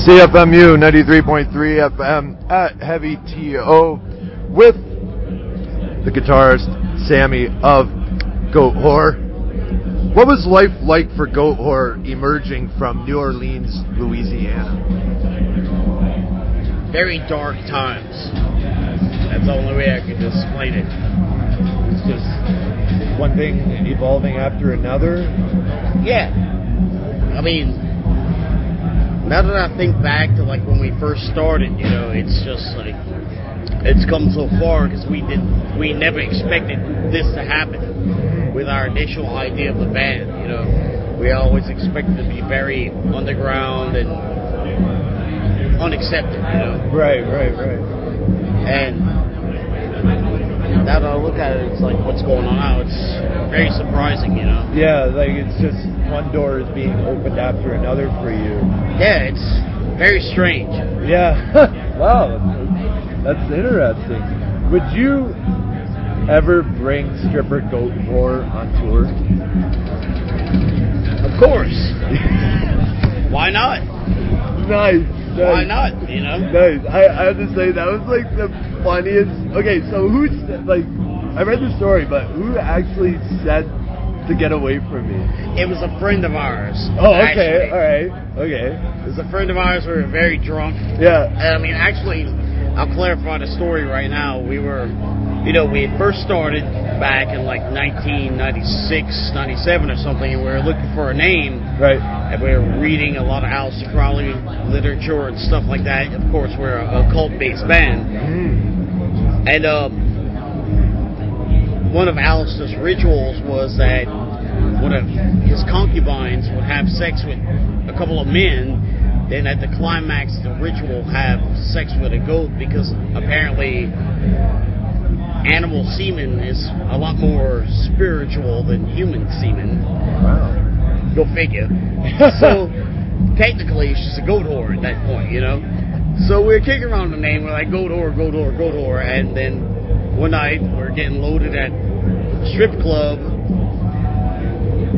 CFMU 93.3 FM at Heavy TO with the guitarist Sammy of Goat Whore. What was life like for Goat Whore emerging from New Orleans, Louisiana? Very dark times. That's the only way I could explain it. It's just one thing evolving after another? Yeah. I mean, now that I think back to like when we first started, you know, it's just like it's come so far because we never expected this to happen with our initial idea of the band. You know, we always expected to be very underground and unaccepted. You know. Right. And now that I look at it, it's like what's going on now. It's very surprising, you know. Yeah, like it's just one door is being opened after another for you. Yeah, it's very strange. Yeah. Wow, that's interesting. Would you ever bring stripper Goat Whore on tour? Of course. Why not? Nice. Why not? You know. Nice. I have to say that was like the funniest. Okay, so who's like? I read the story, but who actually said to get away from me? It was a friend of ours. Oh, okay. Actually. All right. Okay. It was a friend of ours. We were very drunk. Yeah. I mean, actually, I'll clarify the story right now. We were, you know, we had first started back in like 1996, 97 or something, and we were looking for a name. Right. And we were reading a lot of Aleister Crowley literature and stuff like that. Of course, we're a cult-based band. And one of Aleister's rituals was that one of his concubines would have sex with a couple of men, then at the climax of the ritual have sex with a goat, because apparently animal semen is a lot more spiritual than human semen. Wow. Go figure. So technically she's a goat whore at that point, you know. So we're kicking around the name, we're like goat whore, and then one night we're getting loaded at a strip club,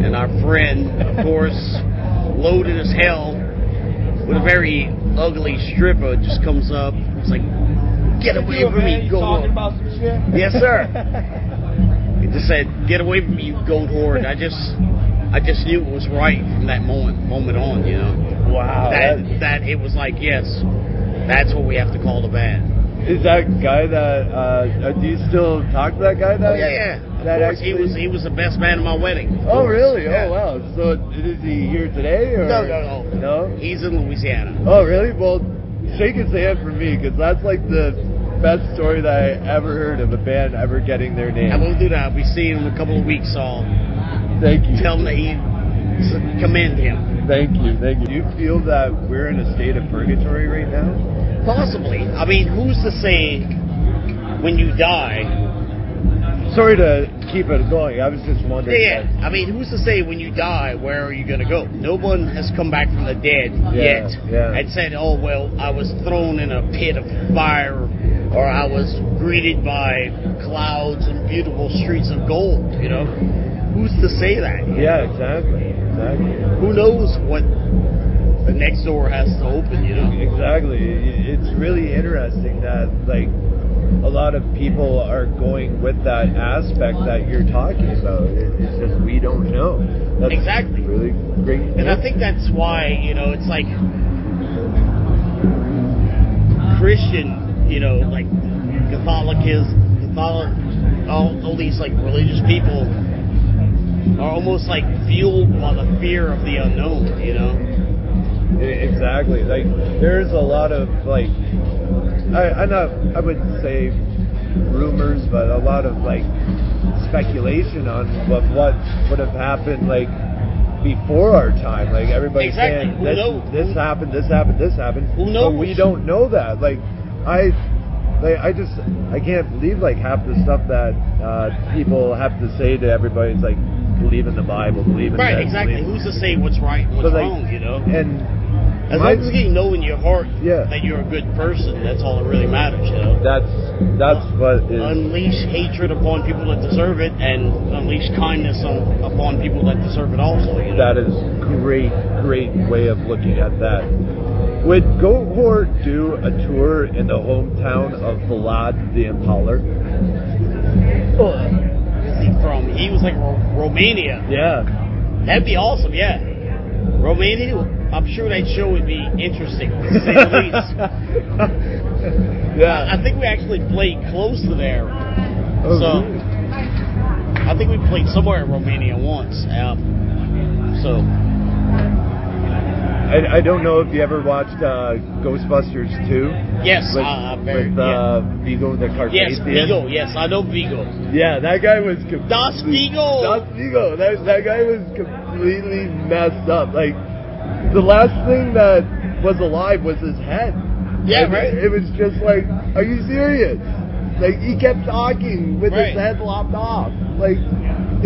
and our friend, of course, loaded as hell with a very ugly stripper, just comes up. It's like, get away from me, goat whore. About some shit? Yes, sir. He just said, get away from me, you goat whore. And I just knew it was right from that moment on, you know. Wow. That it was like, yes, that's what we have to call the band. Is that guy that, do you still talk to that guy? Oh, yeah. Of course, he was the best man at my wedding. Oh, really? Yeah. Oh, wow. So is he here today? Or? No. He's in Louisiana. Oh, really? Well, shake his hand for me, because that's like the best story that I ever heard of a band ever getting their name. I will do that. We see him in a couple of weeks, so I'll Thank you. tell him that he commend him. Thank you. Do you feel that we're in a state of purgatory right now? Possibly. I mean, who's to say when you die? Sorry to keep it going. I was just wondering. Yeah. I mean, who's to say when you die, where are you going to go? No one has come back from the dead yet and said, oh, well, I was thrown in a pit of fire, or I was greeted by clouds and beautiful streets of gold, you know? Who's to say that? Yeah, exactly. Who knows what the next door has to open, you know? Exactly. It's really interesting that, like, a lot of people are going with that aspect that you're talking about. It's just we don't know. That's exactly. Really great. And I think that's why, you know, it's like Christian, you know, like all these like religious people are almost like fueled by the fear of the unknown, you know? Exactly. Like, there's a lot of, like, I wouldn't say rumors, but a lot of, like, speculation on what would have happened, like, before our time. Like, everybody's saying, this happened. Who knows? But we don't know that. Like, I can't believe, like, half the stuff that people have to say to everybody. It's like, believe in the Bible, believe in right, that. Exactly. Who's to say what's right and what's wrong, you know? And as long as you know in your heart Yeah. that you're a good person, that's all that really matters, you know? That's what is... Unleash hatred upon people that deserve it, and unleash kindness upon people that deserve it also, you know? That is great way of looking at that. Would Goat do a tour in the hometown of Vlad the Impaler? Where's he from? He was like Romania. Yeah. That'd be awesome, yeah. Romania, I'm sure that show would be interesting, to say the least. Yeah. I think we actually played close to there. Oh, So, really? I think we played somewhere in Romania once. So, I don't know if you ever watched Ghostbusters 2. yes, With Vigo the Carpathian. Yes, Vigo. Yes, I know Vigo. Yeah, that guy was Das Vigo. Das Vigo. That guy was completely messed up. Like, the last thing that was alive was his head. Yeah, Like, right. It was just like, are you serious? Like, he kept talking with Right. his head lopped off. Like,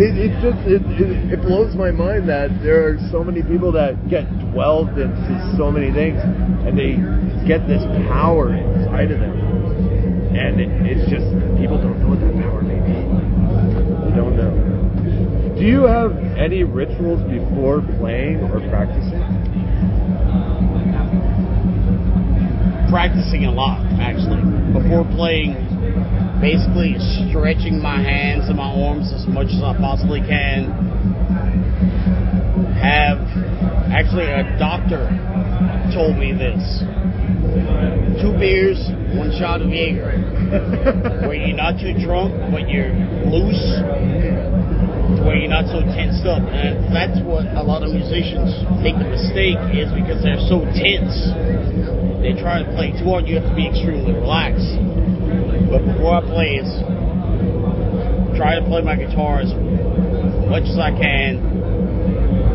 it blows my mind that there are so many people that get dwelled into so many things, and they get this power inside of them, and it's just people don't know what that power may be. They don't know. Do you have any rituals before playing or practicing? Practicing a lot, actually. Before playing, basically stretching my hands and my arms as much as I possibly can. Actually, a doctor told me this. 2 beers, 1 shot of Jaeger. Where you're not too drunk, but you're loose. Where you're not so tensed up. And that's what a lot of musicians make the mistake, is because they're so tense. They try to play too hard, you have to be extremely relaxed. But before I play, it's try to play my guitar as much as I can.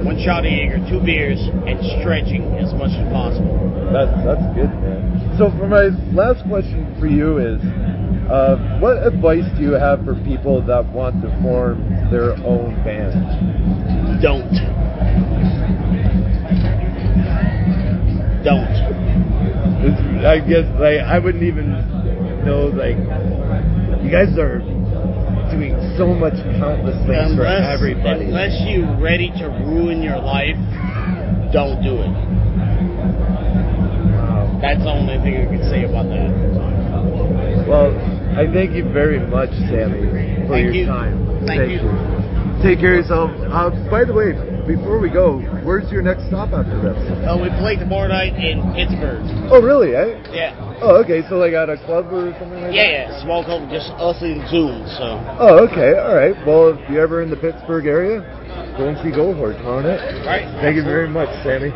1 shot of Jaeger, 2 beers, and stretching as much as possible. That's good, man. So for my last question for you is, what advice do you have for people that want to form their own band? Don't. I guess, like, I wouldn't even know, like, you guys are doing so much countless things for everybody. Unless you're ready to ruin your life, don't do it. Wow. That's the only thing I can say about that. Well, I thank you very much, Sammy, for Thank your you. time. Thank you. Take care of yourself. By the way, before we go, where's your next stop after this? We play tomorrow night in Pittsburgh. Oh, really, eh? Yeah. Oh, okay, so like at a club or something like that? Yeah, small club, just us and Zoom, so. Oh, okay, all right. Well, if you're ever in the Pittsburgh area, go and see Goldhorn, on it. Right. Thank you very much, Sammy.